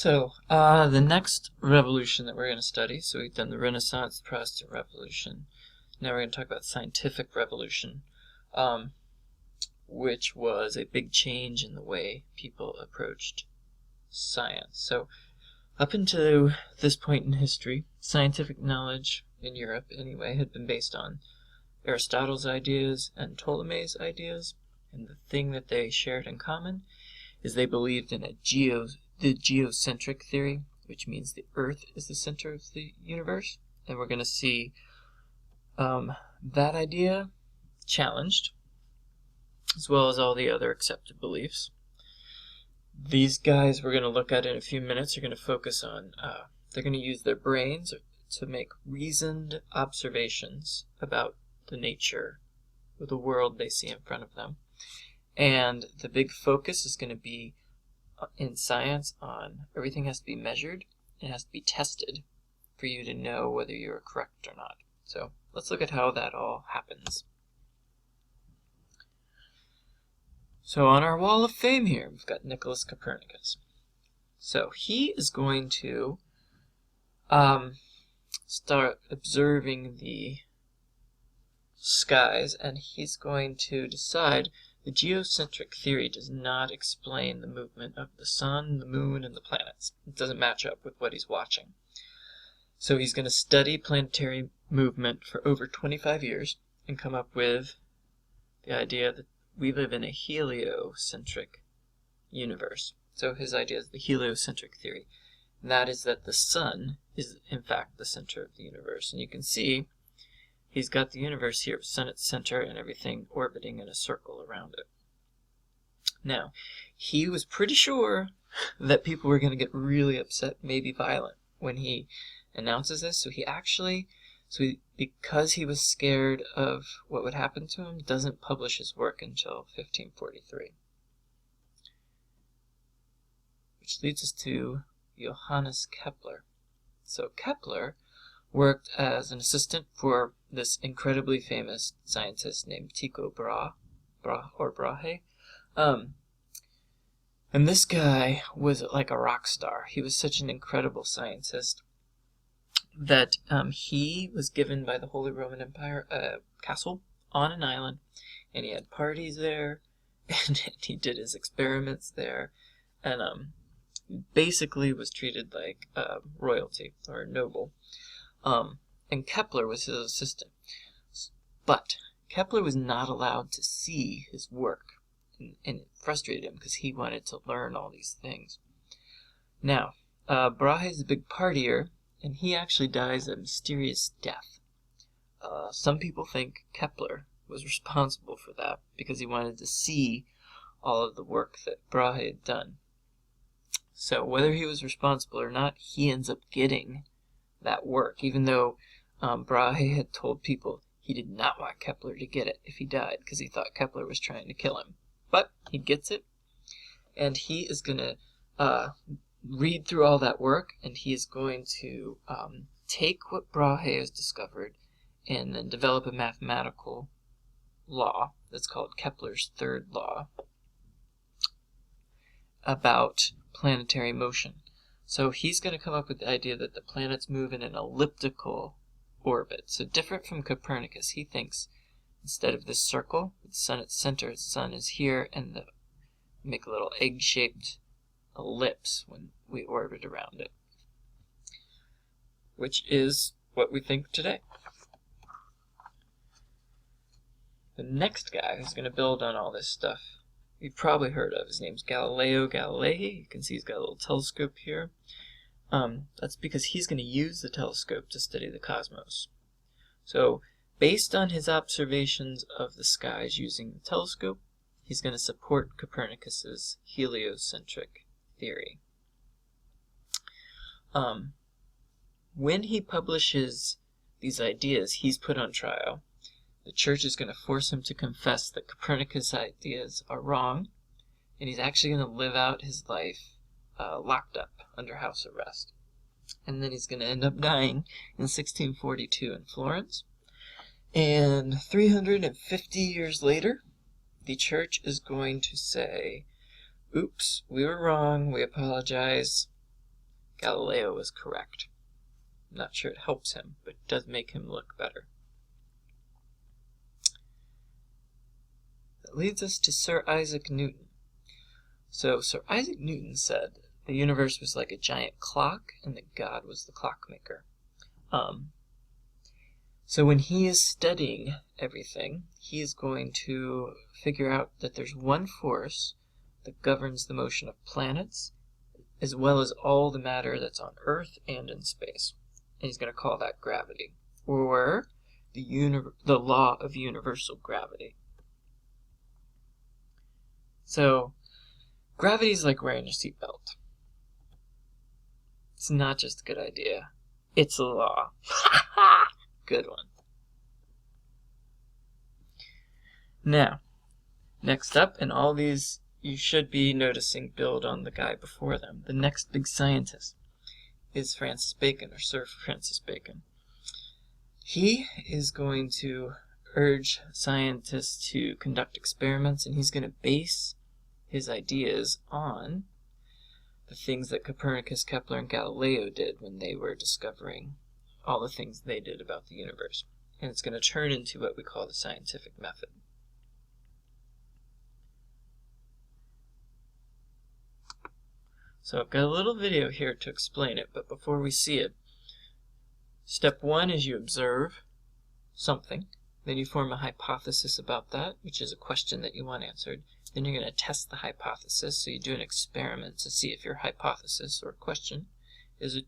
The next revolution that we're going to study, so we've done the Renaissance, the Protestant Revolution. Now we're going to talk about the Scientific Revolution, which was a big change in the way people approached science. So up until this point in history, scientific knowledge in Europe, anyway, had been based on Aristotle's ideas and Ptolemy's ideas, and the thing that they shared in common is they believed in the geocentric theory, which means the Earth is the center of the universe, and we're going to see that idea challenged, as well as all the other accepted beliefs. These guys we're going to look at in a few minutes are going to focus on, they're going to use their brains to make reasoned observations about the nature of the world they see in front of them. And the big focus is going to be in science on everything has to be measured, it has to be tested for you to know whether you're correct or not. So let's look at how that all happens. So on our wall of fame here, we've got Nicholas Copernicus. So he is going to start observing the skies, and he's going to decide the geocentric theory does not explain the movement of the sun, the moon, and the planets. It doesn't match up with what he's watching. So he's going to study planetary movement for over 25 years and come up with the idea that we live in a heliocentric universe. So his idea is the heliocentric theory. And that is that the sun is in fact the center of the universe. And you can see he's got the universe here, sun at center, and everything orbiting in a circle around it. Now, he was pretty sure that people were going to get really upset, maybe violent, when he announces this. So because he was scared of what would happen to him, doesn't publish his work until 1543. Which leads us to Johannes Kepler. So Kepler worked as an assistant for this incredibly famous scientist named Tycho Brahe. And this guy was like a rock star. He was such an incredible scientist that he was given by the Holy Roman Empire a castle on an island, and he had parties there, and he did his experiments there, and basically was treated like royalty or noble. And Kepler was his assistant. But Kepler was not allowed to see his work, and it frustrated him because he wanted to learn all these things. Now, Brahe is a big partier, and he actually dies a mysterious death. Some people think Kepler was responsible for that because he wanted to see all of the work that Brahe had done. So whether he was responsible or not, he ends up getting that work, even though Brahe had told people he did not want Kepler to get it if he died, because he thought Kepler was trying to kill him. But he gets it, and he is going to read through all that work, and he is going to take what Brahe has discovered and then develop a mathematical law that's called Kepler's third law about planetary motion. So he's going to come up with the idea that the planets move in an elliptical orbit. So different from Copernicus, he thinks instead of this circle with the sun at center, the sun is here, and make a little egg-shaped ellipse when we orbit around it, which is what we think today. The next guy who's going to build on all this stuff, you've probably heard of. His name's Galileo Galilei. You can see he's got a little telescope here. That's because he's going to use the telescope to study the cosmos. So, based on his observations of the skies using the telescope, he's going to support Copernicus's heliocentric theory. When he publishes these ideas, he's put on trial. The church is going to force him to confess that Copernicus' ideas are wrong, and he's actually going to live out his life locked up under house arrest. And then he's going to end up dying in 1642 in Florence. And 350 years later, the church is going to say, oops, we were wrong, we apologize, Galileo was correct. I'm not sure it helps him, but it does make him look better. That leads us to Sir Isaac Newton. So Sir Isaac Newton said the universe was like a giant clock and that God was the clockmaker. So when he is studying everything, he is going to figure out that there's one force that governs the motion of planets, as well as all the matter that's on Earth and in space. And he's going to call that gravity, or the law of universal gravity. So, gravity is like wearing a seatbelt. It's not just a good idea. It's a law. Good one. Now, next up, and all these you should be noticing build on the guy before them. The next big scientist is Francis Bacon, or Sir Francis Bacon. He is going to urge scientists to conduct experiments, and he's going to base his ideas on the things that Copernicus, Kepler, and Galileo did when they were discovering all the things they did about the universe. And it's going to turn into what we call the scientific method. So I've got a little video here to explain it, but before we see it, step one is you observe something, then you form a hypothesis about that, which is a question that you want answered. Then you're going to test the hypothesis, so you do an experiment to see if your hypothesis or question is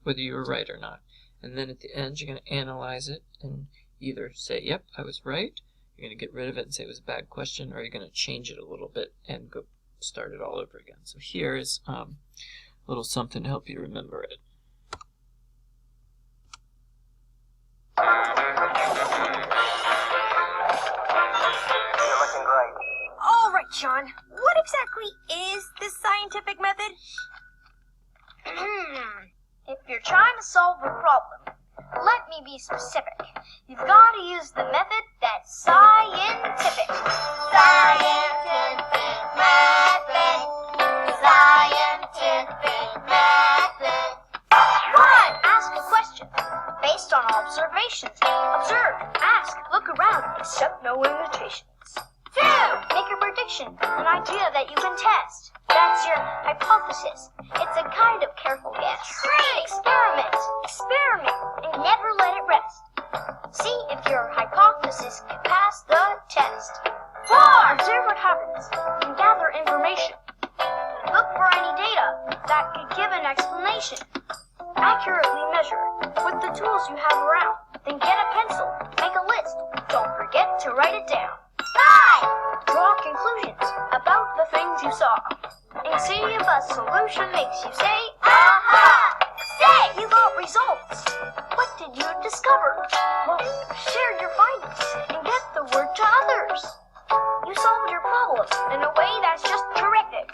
whether you were right or not. And then at the end, you're going to analyze it and either say, yep, I was right, you're going to get rid of it and say it was a bad question, or you're going to change it a little bit and go start it all over again. So here is a little something to help you remember it. You're looking great. All right, Sean. What exactly is the scientific method? If you're trying to solve a problem, let me be specific. You've got to use the method that's scientific. Scientific method. Scientific method. 1. Ask a question based on observations. Observe, ask, look around, accept no limitations. 2. Make a prediction, an idea that you can test. That's your hypothesis. It's a kind of careful guess. 3. Experiment, and never let it rest. See if your hypothesis can pass the test. 4. Observe what happens and gather information. Look for any data that could give an explanation. Accurately measure with the tools you have around. Then get a pencil, make a list. Don't forget to write it down. 5. Draw conclusions about the things you saw. And see if a solution makes you say, aha! 6. You got results. What did you discover? Well, share your findings and get the word to others. You solved your problem in a way that's just terrific.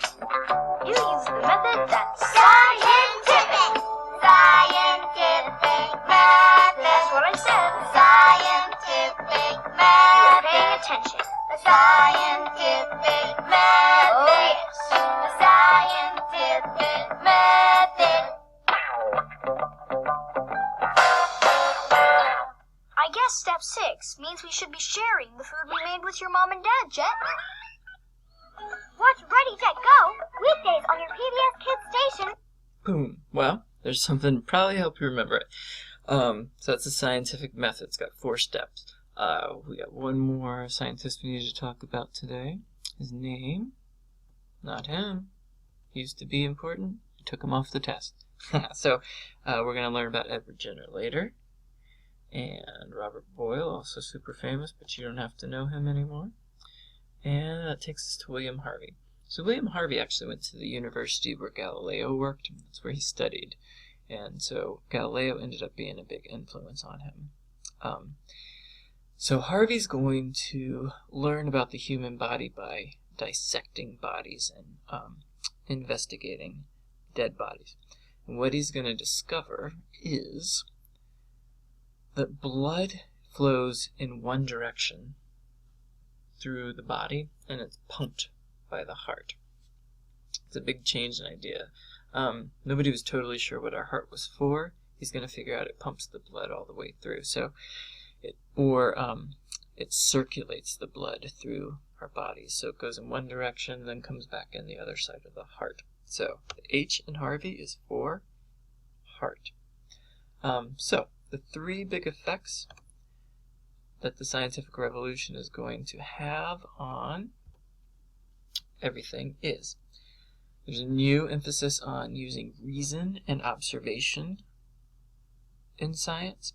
You use the method that's scientific. Scientific method. That's what I said. Scientific method. You're paying attention. The scientific method. Oh, yes. The scientific method. I guess step 6 means we should be sharing the food we made with your mom and dad, Jet. Watch Ready, Jet, Go! Weekdays on your PBS Kids station. Boom. Well, there's something to probably help you remember it. So that's the scientific method. It's got 4 steps. We got one more scientist we need to talk about today. His name, not him. He used to be important. We took him off the test. So we're going to learn about Edward Jenner later. And Robert Boyle, also super famous, but you don't have to know him anymore. And that takes us to William Harvey. So William Harvey actually went to the university where Galileo worked. That's where he studied. And so Galileo ended up being a big influence on him. So Harvey's going to learn about the human body by dissecting bodies and investigating dead bodies. And what he's going to discover is that blood flows in one direction through the body, and it's pumped by the heart. It's a big change in idea. Nobody was totally sure what our heart was for. He's going to figure out it pumps the blood all the way through. So it circulates the blood through our bodies. So it goes in one direction, then comes back in the other side of the heart. So the H in Harvey is for heart. So the three big effects that the scientific revolution is going to have on everything is there's a new emphasis on using reason and observation in science.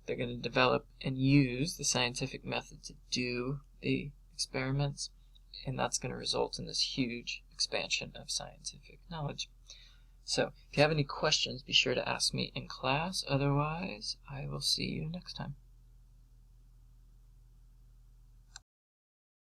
They're going to develop and use the scientific method to do the experiments, and that's going to result in this huge expansion of scientific knowledge. So if you have any questions, be sure to ask me in class. Otherwise, I will see you next time.